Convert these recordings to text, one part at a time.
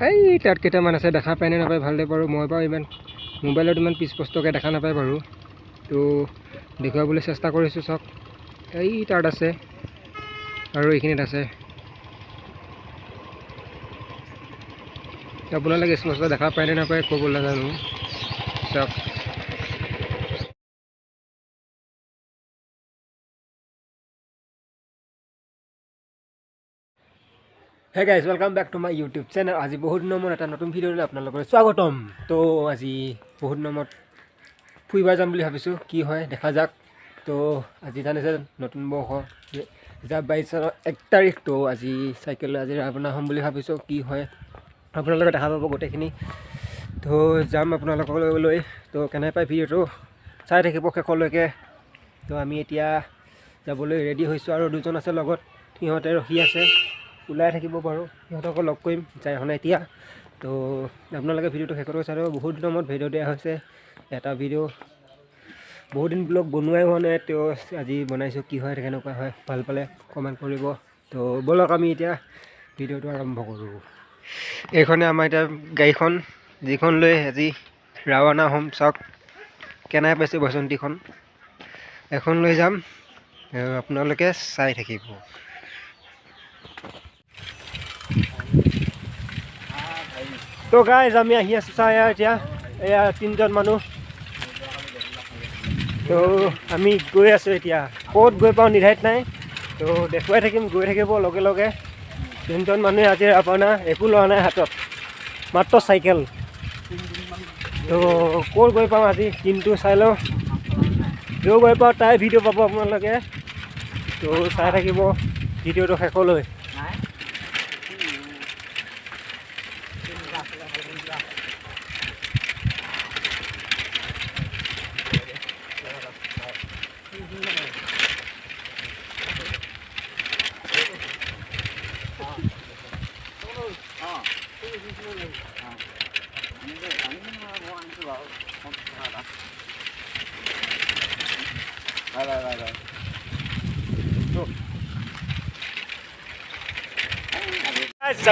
এই তাত কেইটামান আছে, দেখা পায়নে নাপায় ভালদৰে বাৰু। মই বাৰু ইমান মোবাইলত ইমান স্পষ্টকৈ দেখা নাপায় বাৰু, তো দেখুৱাবলৈ চেষ্টা কৰিছোঁ। চাওক, এই তাত আছে আৰু এইখিনিত আছে। আপোনালোকে স্পষ্ট দেখা পায়নে নাপায় ক'ব নাজানো। চাওক, hey guys, welcome back to my YouTube channel. আজি বহুত দিনৰ মূৰত এটা নতুন ভিডিঅ'লৈ আপোনালোকৰ স্বাগতম। তো আজি বহুত দিনৰ মূৰত ফুৰিব যাম বুলি ভাবিছোঁ, কি হয় দেখা যাওক। তো আজি জানিছে নতুন বৰ্ষ 2022 চনৰ 1 তাৰিখ। তো আজি চাইকেল আজি ৰাওনা হ'ম বুলি ভাবিছোঁ, কি হয় আপোনালোকে দেখা পাব গোটেইখিনি। তো যাম আপোনালোকলৈ। তো কেনে পায় ভিডিঅ'টো চাই থাকিব শেষলৈকে। তো আমি এতিয়া যাবলৈ ৰেডি হৈছোঁ আৰু দুজন আছে লগত, সিহঁতে ৰখি আছে, ওলাই থাকিব বাৰু, সিহঁতকো লগ কৰিম যাইখনে এতিয়া। তো আপোনালোকে ভিডিঅ'টো শেষলৈকে চাই দিব। বহুত দিনৰ মূৰত ভিডিঅ' দিয়া হৈছে, এটা ভিডিঅ' বহুত দিন ব্লগ বনোৱাই হোৱা নাই। তো আজি বনাইছোঁ, কি হয় কেনেকুৱা হয় ভাল পালে কমেণ্ট কৰিব। তো ব'লক আমি এতিয়া ভিডিঅ'টো আৰম্ভ কৰোঁ। এইখনে আমাৰ এতিয়া গাড়ীখন, যিখন লৈ আজি ৰাওনা হ'ম। চাওক কেনাই পাইছোঁ বসন্তীখন, এখন লৈ যাম, আপোনালোকে চাই থাকিব। তো গাইজ আমি আহি আছোঁ চাই এতিয়া, এয়া 3জন মানুহ। তো আমি গৈ আছোঁ এতিয়া, ক'ত গৈ পাওঁ নিৰ্ধাৰিত নাই। তো দেখুৱাই থাকিম, গৈ থাকিব লগে লগে। 3জন মানুহে আজি আপোনাৰ একো লোৱা নাই হাতত, মাত্ৰ চাইকেল। তো ক'ত গৈ পাওঁ আজি দিনটো চাই লওঁ, য'ত গৈ পাওঁ তাই ভিডিঅ' পাব আপোনালোকে। তো চাই থাকিব ভিডিঅ'টো শেষলৈ।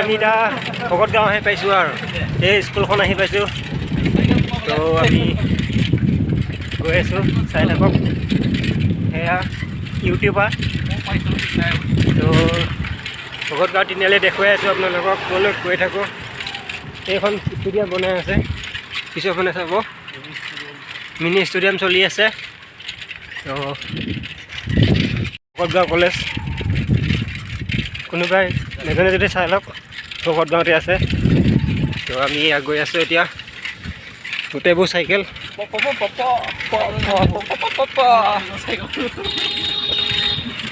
আমি এতিয়া ভকত গাঁও আহি পাইছোঁ আৰু এই স্কুলখন আহি পাইছোঁ। তো আমি গৈ আছোঁ, চাই থাকক। সেয়া ইউটিউবাৰ। তো ভকত গাঁও তিনিআলি দেখুৱাই আছোঁ আপোনালোকক, ক'লৈ গৈ থাকোঁ। এইখন ষ্টেডিয়াম বনাই আছে, পিছৰফালে চাব মিনি ষ্টেডিয়াম চলি আছে। তো ভকত গাঁও কলেজ, কোনোবাই নাজানে যদি চাই লওক, ভকত গাঁৱতে আছে। তো আমি গৈ আছোঁ এতিয়া, গোটেইবোৰ চাইকেল।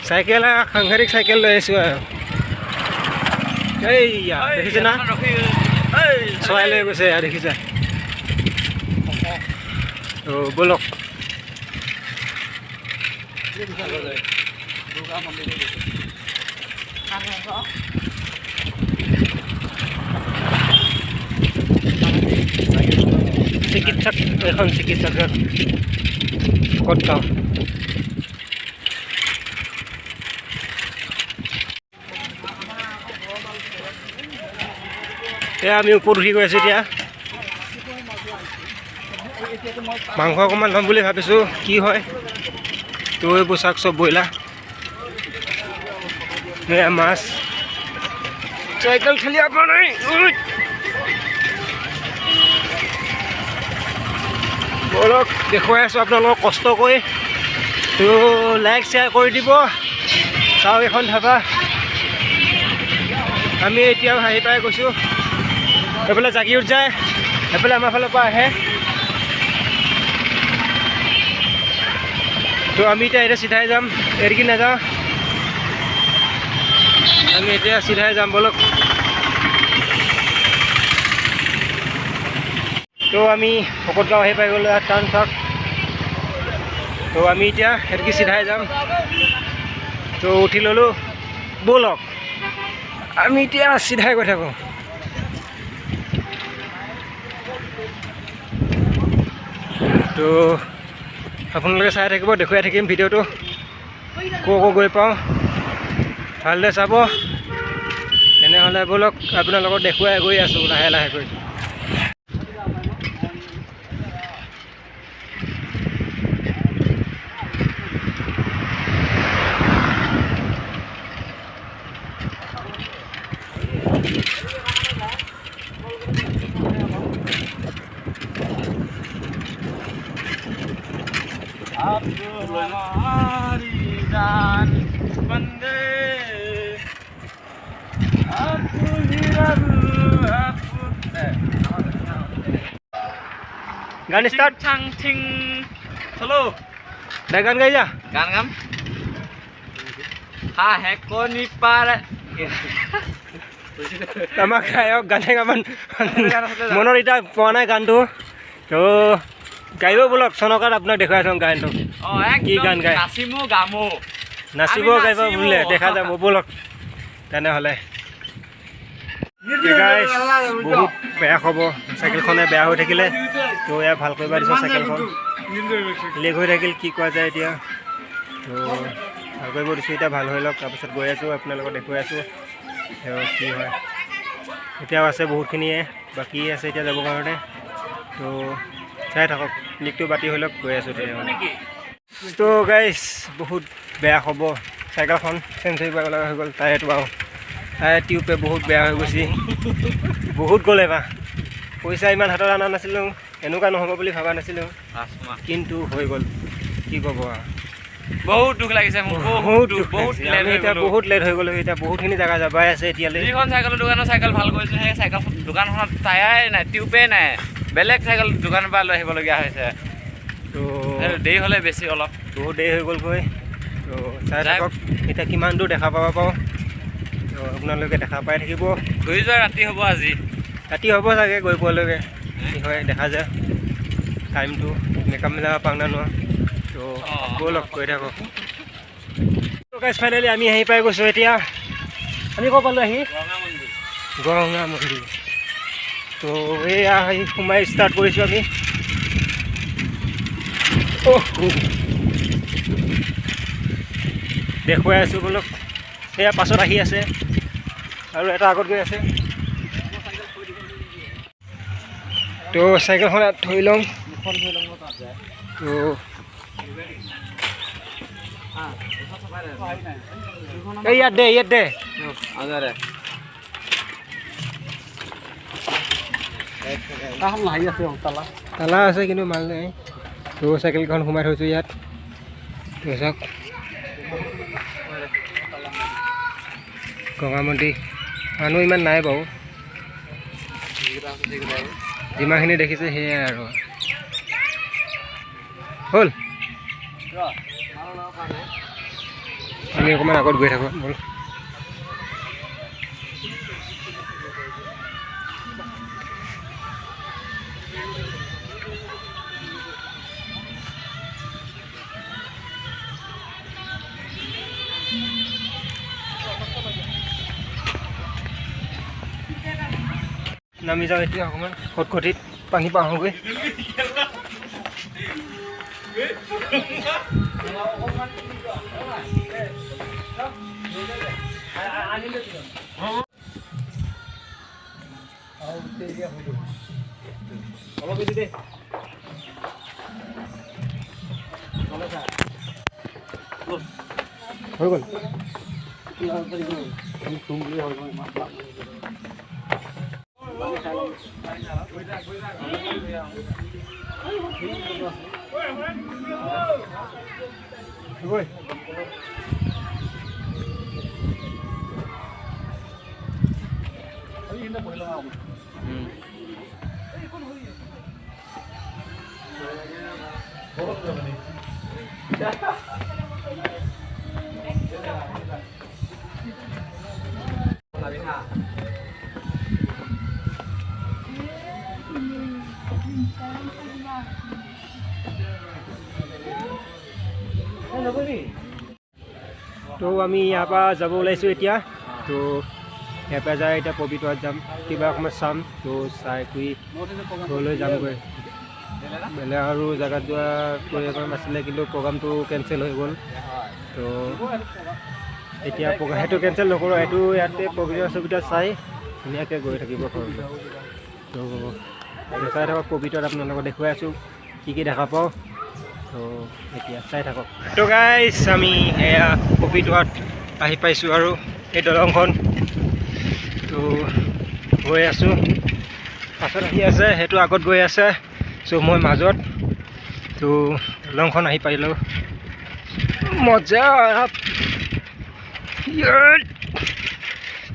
চাইকেল সাংঘাতিক চাইকেল লৈ আহিছোঁ আৰু এইয়া দেখিছে না, চৰাই লৈ গৈছে দেখিছা। তো ব'লক। চিকিৎসক, এখন চিকিৎসক ভকত গাঁও। এয়া আমি ওপৰত উঠি গৈ আছোঁ এতিয়া। মাংস অকণমান ল'ম বুলি ভাবিছোঁ, কি হয়। তো এইবোৰ চাওক, চব ব্ৰইলাৰ, এয়া মাছ। চাইকেল খেলি আপোনাৰ নাই, বলক দেখুৱাই আছোঁ আপোনালোকক কষ্ট কৰি। তো লাইক শ্বেয়াৰ কৰি দিব। চাওক এখন ধাবা, আমি এতিয়াও আহি পাই গৈছোঁ। এইফালে জাগিৰোড যায়, এইফালে আমাৰ ফালৰ পৰা আহে। তো আমি এতিয়া চিধাই যাম, এৰিকি নাযাওঁ। আমি এতিয়া চিধাই যাম, বলক। তো আমি ভকত গাঁও আহি পাই গ'লোঁ, টাউন চাওক। তো আমি এতিয়া এৰিকি চিধাই যাম। তো উঠি ল'লোঁ, ব'লক আমি এতিয়া চিধাই গৈ থাকোঁ। তো আপোনালোকে চাই থাকিব, দেখুৱাই থাকিম ভিডিঅ'টো, ক'ৰ গৈ পাওঁ ভালদৰে চাব। তেনেহ'লে তেনেহ'লে ব'লক আপোনালোকক দেখুৱাই গৈ আছোঁ লাহে লাহেকৈ। গান start Chang ting solo Dah গান গাই যা gan ngam ha he ko ni para আমাক গায়ক গানে গামান মনৰ এটা পোৱা নাই গানটো তো গাইব বলক চনকাত আপোনাক দেখুৱাই থওঁ গানটো oh ek কি গান গায় nasimu gamu নাচিব গাইব বোলে দেখা যাব বলক তেনেহ'লে বহুত বেয়া খবৰ চাইকেলখনে বেয়া হৈ থাকিলে তো এয়া ভাল কৰিব দিছোঁ চাইকেলখন লিক হৈ থাকিল কি কোৱা যায় এতিয়া তো ভাল কৰিব দিছোঁ এতিয়া ভাল হৈ লওক তাৰপিছত গৈ আছোঁ আপোনালোকক দেখুৱাই আছোঁ কি হয় এতিয়াও আছে বহুতখিনিয়ে বাকী আছে এতিয়া যাবৰ কাৰণে তো চাই থাকক লিকটো বাতি হৈ লওক গৈ আছোঁ তেনেহ'লে তো গাইছ বহুত বেয়া খবৰ চাইকেলখন চেঞ্জ কৰিব লগা হৈ গ'ল টায়াৰটো আৰু টায়াৰ টিউবে বহুত বেয়া হৈ গৈছে বহুত গ'ল এবাৰ পইচা ইমান হাতত অনা নাছিলোঁ এনেকুৱা নহ'ব বুলি ভবা নাছিলোঁ কিন্তু হৈ গ'ল কি ক'ব আৰু বহুত দুখ লাগিছে মোক বহুত লেট হৈ গ'লো এতিয়া বহুতখিনি জেগা যাবাই আছে এতিয়ালৈ যিখন চাইকেলৰ দোকানৰ চাইকেল ভাল কৰিছোঁ সেই চাইকেল দোকানখনত টায়াৰে নাই টিউবে নাই বেলেগ চাইকেল দোকানৰ পৰা লৈ আহিবলগীয়া হৈছে তো দেৰি হ'লে বেছি অলপ বহুত দেৰি হৈ গ'লগৈ তো চাই থাকক এতিয়া কিমান দূৰ দেখা পাব পাৰোঁ তো আপোনালোকে দেখা পাই থাকিব ঘূৰি যোৱা ৰাতি হ'ব আজি ৰাতি হ'ব চাগে গৈ পোৱালৈকে কি হয় দেখা যায় টাইমটো মেকআপ মিলাব পাওঁ না নোৱা তো ব'লক গৈ থাকক গাইছ ফাইনেলি আমি আহি পাই গৈছোঁ এতিয়া আমি ক'ৰ পালোঁ আহি গড়গাঁও মন্দিৰ তো এয়া আহি সোমাই ষ্টাৰ্ট কৰিছোঁ আমি দেখুৱাই আছোঁ ব'লক সেয়া পাছত আহি আছে আৰু এটা আগত গৈ আছে তো চাইকেলখন থৈ লওঁ তো ইয়াত দে তালা আছে কিন্তু মাল নাই তো চাইকেলখন সোমাই থৈছোঁ ইয়াত তো চাওক গড়গাঁও মন্দিৰ মানুহ ইমান নাই বাৰু যিমানখিনি দেখিছে সেয়াই আৰু হ'ল আমি অকণমান আগত গৈ থাকোঁ ব'ল নামি যাওঁ এতিয়া অকণমান খটখটিত পানী পাওঁগৈ হৈ গ'ল তো আমি ইয়াৰ পৰা যাব ওলাইছোঁ এতিয়া তো ইয়াৰ পৰা যাই এতিয়া পবিতৰাত যাম কিবা অকণমান চাম তো চাই কৰি ঘৰলৈ যামগৈ বেলেগ আৰু জেগাত যোৱা প্ৰগ্ৰাম আছিলে কিন্তু প্ৰগ্ৰামটো কেঞ্চেল হৈ গ'ল তো এতিয়া সেইটো কেঞ্চেল নকৰোঁ, এইটো ইয়াতে পবিতৰা ছবিটা চাই ধুনীয়াকৈ গৈ থাকিব ঘৰলৈ। তো চাই থাকক পবিতৰাত আপোনালোকক দেখুৱাই আছোঁ কি কি দেখা পাওঁ। তো এতিয়া চাই থাকক। তো গাইছ আমি এয়া পবিতৰাত আহি পাইছোঁ আৰু এই দলংখন তো গৈ আছোঁ, পাছত আহি আছে সেইটো আগত গৈ আছে, চ' মই মাজত। তো দলংখন আহি পাইলোঁ, মজা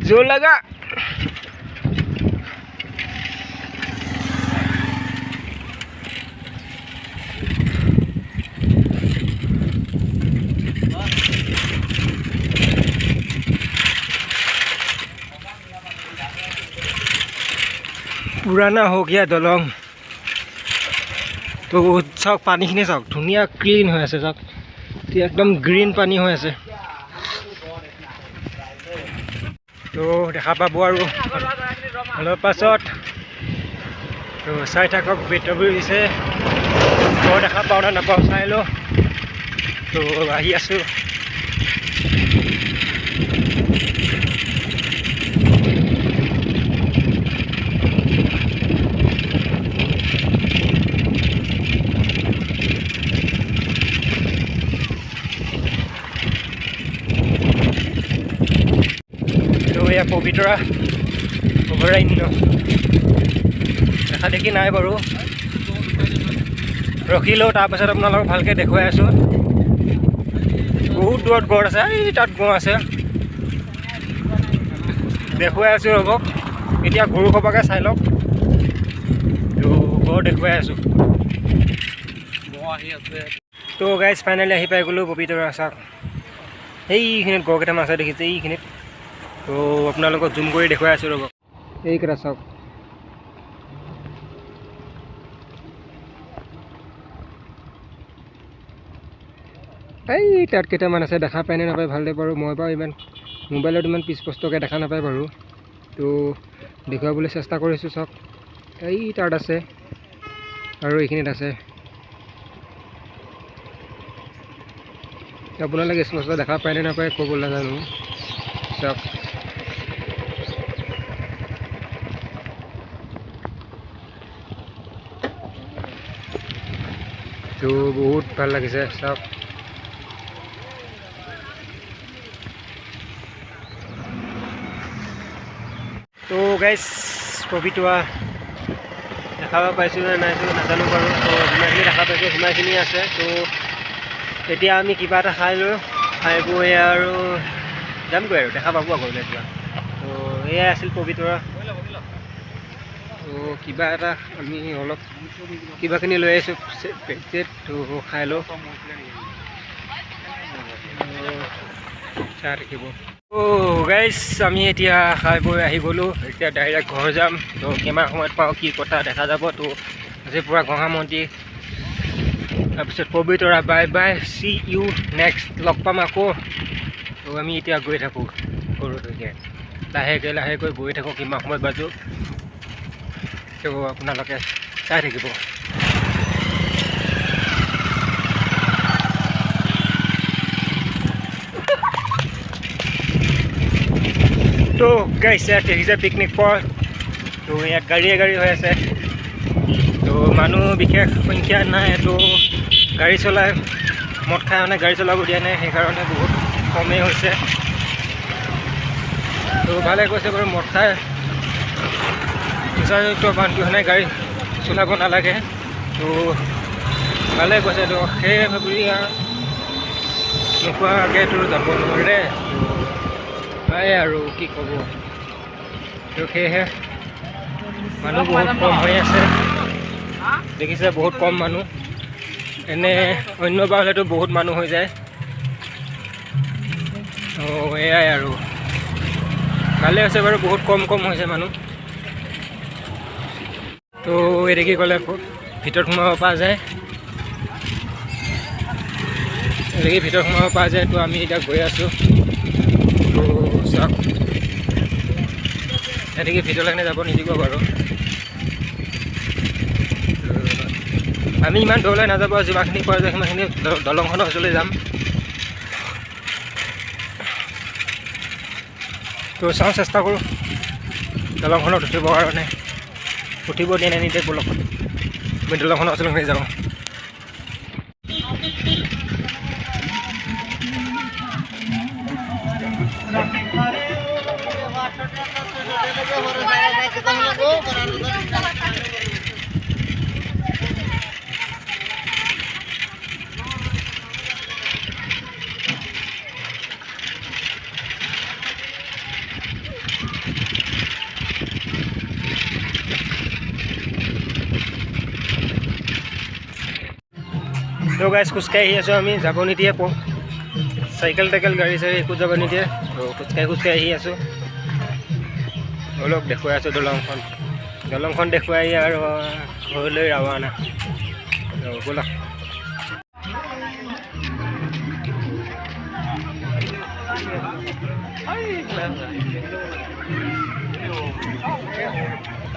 জোৰ লগা। পুৰাণা हो गया দলং। তো চাওক পানীখিনি চাওক ধুনীয়া ক্লিন হৈ আছে, চাওক একদম গ্ৰীণ পানী হৈ আছে। তো দেখা পাব আৰু অলপ পাছত। তো চাই থাকক বেটবি দিছে, মই দেখা পাওঁ নে নাপাওঁ চাই লওঁ। তো আহি আছোঁ। এয়া পবিতৰা অভয়াৰণ্য দেখা দেখি নাই বাৰু, ৰখিলেও তাৰপাছত আপোনালোকক ভালকৈ দেখুৱাই আছোঁ। বহুত দূৰত গড় আছে, এই তাত গড় আছে দেখুৱাই আছোঁ। ৰ'বক এতিয়া গৰু সবাকে চাই লওক। তো গড় দেখুৱাই আছোঁ। তো গাইজ ফাইনেলি আহি পাই গ'লোঁ পবিতৰা। চাওক সেইখিনিত গড় কেইটামান আছে দেখিছে এইখিনিত। তো আপোনালোকক জুম কৰি দেখুৱাই আছোঁ ৰ'ব, এইকেইটা চাওক। এই তাত কেইটামান আছে, দেখা পায়নে নাপায় ভালদৰে বাৰু, মই বাৰু ইমান মোবাইলত ইমান স্পষ্টকৈ দেখা নাপায় বাৰু। তো দেখুৱাবলৈ চেষ্টা কৰিছোঁ। চাওক এই তাত আছে আৰু এইখিনিত আছে, আপোনালোকে স্পষ্ট দেখা পায়নে নাপায় ক'ব নাজানো। চাওক তো বহুত ভাল লাগিছে। চাওক তো গাইজ পবিতৰা দেখাব পাইছোঁ নে নাইছোঁ নাজানো বাৰু। তো যিমানখিনি দেখা পাইছোঁ সিমানখিনি আছে। তো এতিয়া আমি কিবা এটা খাই লৈ খাই বৈ আৰু যামগৈ আৰু দেখা পাব আকৌ এতিয়া। তো এয়াই আছিল পবিতৰা। তো কিবা এটা আমি অলপ কিবাখিনি লৈ আহিছোঁ পেকেট, তো খাই লওঁ চাই থাকিব। গাইজ আমি এতিয়া খাই বৈ আহি গ'লোঁ, এতিয়া ডাইৰেক্ট ঘৰ যাম। তো কিমান সময়ত পাওঁ কি কথা দেখা যাব। তো আজিৰ পৰা গংগামতী, তাৰপিছত Pobitora. Bye bye, see you next, লগ পাম আকৌ। তো আমি এতিয়া গৈ থাকোঁ ঘৰলৈকে, লাহেকৈ লাহেকৈ গৈ থাকোঁ। কিমান সময়ত বাজো তো আপোনালোকে চাই থাকিব। তো গাইজ ইয়াত দেখিছে পিকনিক স্পট। তো ইয়াত গাড়ীয়ে গাড়ী হৈ আছে। তো মানুহ বিশেষ সংখ্যা নাই। তো গাড়ী চলাই মদ খাই মানে গাড়ী চলাব দিয়া নাই, সেইকাৰণে বহুত কমেই হৈছে। তো ভালে কৈছে বাৰু, মদ খাই নিচাযুক্ত বান্ধি গাড়ী চলাব নালাগে। তো ভালে কৈছে। তো সেয়ে ভাবি নোখোৱাকৈ তো যাব নোৱাৰে। এই আৰু কি ক'ব। তো সেয়েহে মানুহ বহুত কম হৈ আছে, দেখিছে বহুত কম মানুহ। এনে অন্যবাৰ হ'লেতো বহুত মানুহ হৈ যায়। এয়াই আৰু ভালে হৈছে বাৰু, বহুত কম হৈছে মানুহ। তো এদিকে গ'লে ভিতৰত সোমাব পৰা যায়, এদিকে ভিতৰত সোমাব পৰা যায়। তো আমি এতিয়া গৈ আছোঁ। তো চাওক এদিকে ভিতৰলৈকে যাব নিদিব বাৰু। আমি ইমান দূৰলৈ নাযাব, যিমানখিনি পৰা যায় সিমানখিনি দলংখনৰ ওচৰলৈ যাম। তো চাওঁ চেষ্টা কৰোঁ দলংখনত উঠিবৰ কাৰণে উঠিব দিয়ে নে নিদিয়ে বলকত আমি দলংখনৰ ওচৰলৈ যাওঁ তো গাইজ খোজকাঢ়ি আহি আছোঁ আমি যাব নিদিয়ে চাইকেল টাইকেল গাড়ী চাড়ী একো যাব নিদিয়ে তো খোজকাঢ়ি আহি আছোঁ অলপ দেখুৱাই আছোঁ দলংখন দেখুৱাই আৰু ঘৰলৈ ৰাওনা ব'লক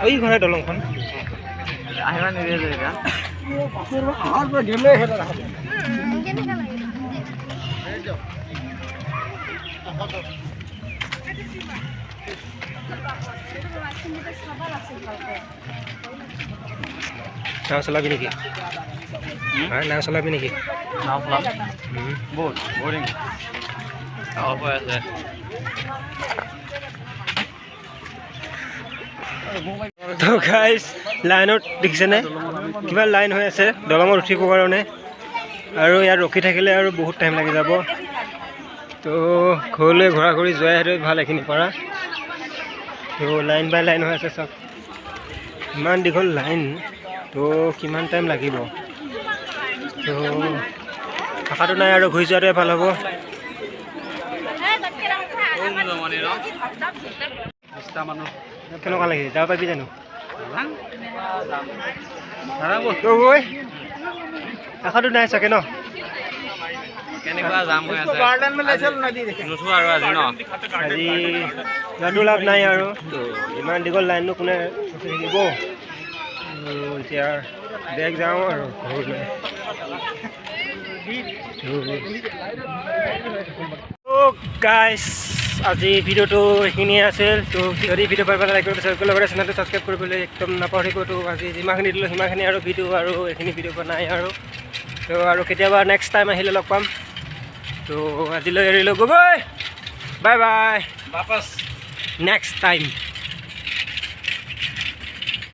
এইখনে দলংখন আহিবা নিদিয়ে যে এতিয়া নাও চলাবি নেকি নাও চলাবি নেকি নাও চলাম বহুত বৰিং অফ হৈ আছে তো গাইজ লাইনত দেখিছেনে কিমান লাইন হৈ আছে দলঙত উঠিবৰ কাৰণে আৰু ইয়াত ৰখি থাকিলে আৰু বহুত টাইম লাগি যাব তো ঘৰলৈ ঘূৰা ঘূৰি যোৱাই সেইটোৱে ভাল এইখিনি পৰা তো লাইন বাই লাইন হৈ আছে চব ইমান দীঘল লাইন তো কিমান টাইম লাগিব তো থকাটো নাই আৰু ঘূৰি যোৱাটোৱে ভাল হ'ব কেনেকুৱা লাগিছে যাব পাৰিবি জানো আশাটো নাই চাগে ন কেনেকুৱা জাম হৈ আছে নুঠো আৰু আজি ন আজি যোৱাটো লাভ নাই আৰু ইমান দীঘল লাইননো কোনে ৰখি থাকিব এতিয়া বেগ যাওঁ আৰু ঘৰলৈ গাইজ আজি ভিডিঅ'টো এইখিনিয়ে আছিল তো যদি ভিডিঅ' পাই পেলাই লাইক কৰিব লগতে চেনেলটো ছাবস্ক্ৰাইব কৰিবলৈ একদম নাপাহৰিব তো আজি যিমানখিনি দিলোঁ সিমানখিনি আৰু ভিডিঅ' আৰু এইখিনি ভিডিঅ' পৰা নাই আৰু তো আৰু কেতিয়াবা নেক্সট টাইম আহিলে লগ পাম তো আজিলৈ এৰিলোঁ গৈ বাই বাই বাপাছ নেক্সট টাইম